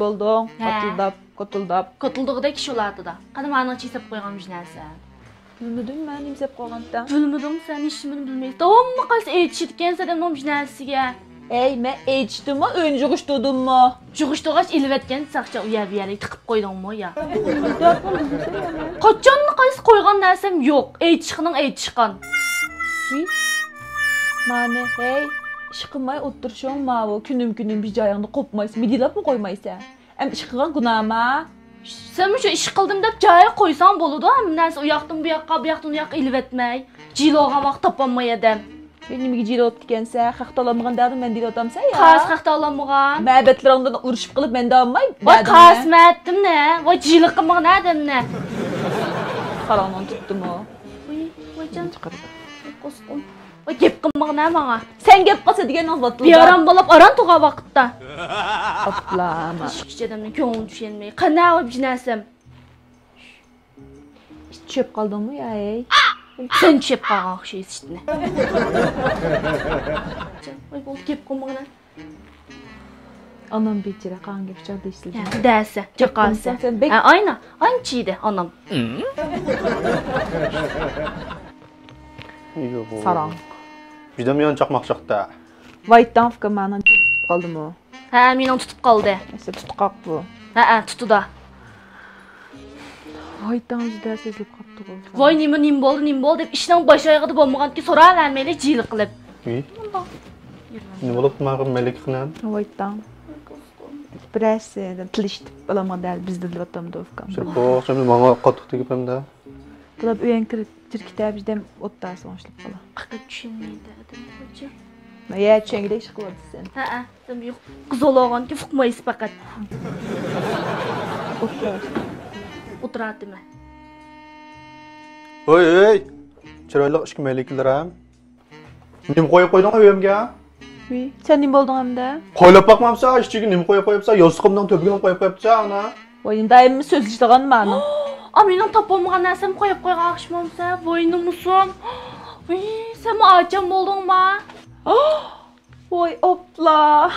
Buldun, kotuldap. Kotuldığıda kişi olardı da. Qanım anı çiysep koyğanmış nərsə. Bilmedim ben imsep koğandan. Bilmedim sen işini bilmeyiz. Tamam mı qalsa eçitken sədəm olmuş nərsiga. Ey, mən eçdim mi, öncü quşdudum mu? Juğuşduğaç ilvetken saqça uya-biyəlik tıqıb qoydun mu ya? Qaçanını qalsa qoyğan nərsəm yox. Eçiqinin eçiqan. Mane, hey, işıqımay oturuşun mavu, günüm bir cayağında qopmayız, midilap mı qoymaysa? Işıqıqan qunama. Sen şu iş qıldım dep caya qoysan boludu, hem nərsə uyaqdım bu yaqqa ilvetmək. Ciloğa vaxt tapanmay edəm. Benim iki cilo otkensə, xaxtalamığın dədim mən dil otamsa ya. Qas xaxtalamığan. Məbətlərindən uruşub qılıb mən davamay. Vay qasmətdim nə? Vay ciliqimıq nədim nə? Qalanını tuttum o. Vay can. Qosqum. Vay gep qımıq nə mağa? Sən gep qasa degen azbatlıda. Bir aram balap aran tuğa vaqtda. Aplama. Şişkədəmlə köngüm düşənməyi. Qana o binəsəm. Çöp qaldın mı ya ey? Sen çöp qalğaq şey istine. Vay bol gep qımıq nə? Anam becirə qan gep çadı işlədi. Dəsə, caqası. Ayna, çiydi anam. Saran. Bizde mi yanacak da? Vaytdan fıqa mənə qaldı mı? Hə, minən tutub qaldı. Nəsə tutqaq bu. Hə, tutu da. Vaytdan üzdə sezilib qapdı qol. Vay nim boldu deb işdən baş ayağıdı bolmağan ki sonra verməylə cili qılıb. İyi. Ne olup mağın melek xınan? Vaytdan. Biraz tiliştib alama dəl bizdə vatamda ufqam. Sırpo, şimdi bana qatıqdı gibi de. Bulab öyen kirkitə bizdən otda sonuçlub qala. Qaqa düşünməydi adam hoca. Ya çəngdə iş qıladı sən. Hə, sən yox. Qız olağan ki fıqmayız faqat. Otlar. Oturardı mən. Hey! Çıraylı işki melekliler nim koyup koydun öyemge? Sən nim oldun hem də? Koyup bakmamsa, işçiki nim koyupsa, yosqımdan töbügünü koyupsa ana. Vayım daim söz işləğən mənim. Aminan tapamağan nəsəm qoyub axşamamsa, voynumusun. Sən mi acam oldun ma? Vay opla.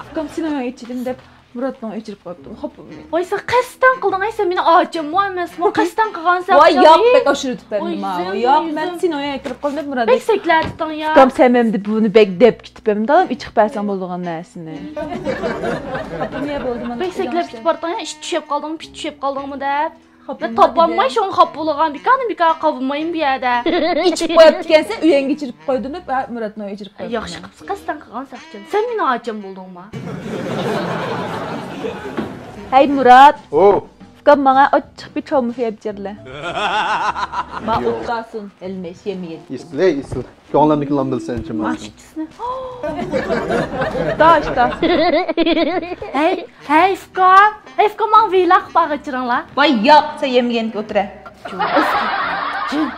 Fıqam sinema içidim dep Murat'la içirib qoyubdum. Hopum. Vay sən qəsdən qıldın, ay sən məni acam mı emas? Mən qəsdən qığan sən. Vay yox, bək aşırı tüpəndim ha. Yox, mən sinemaya içirib qoydum Murat. Bək səklədidən ya. Fıqam səməmdi bunu bək dep kitibəm. Dalam içiq bəsən bolduğan nəsini. Hopum niyə boldu mən? Bək səkləb kitib bardan ya, iş düşüb qaldın, pis düşüb qaldın mı dəb? Mən taplanmay şoğun xapılığan, bir qanı qavunmayın bir yədə. İçib qoyub dikənsə, üyən geçirib qoydun, Murat'la içirib qoydum. Yaxşı, qəsdən qığan səxcəm. Sən məni acam buldun ma? Hey Murat. Oo. Fıqam bana açıq bir çoğumu fiyabcirli. Ma utqasın, elmeş yemeyin. İstil. Gönlümdeki lan bilsen için ben. Maşçısını. Da işte. Hey Fıqam. Hey Fıqam, mən veylaq bağıcıran la. Vay yok, sen yemeyin ki otura. Cün.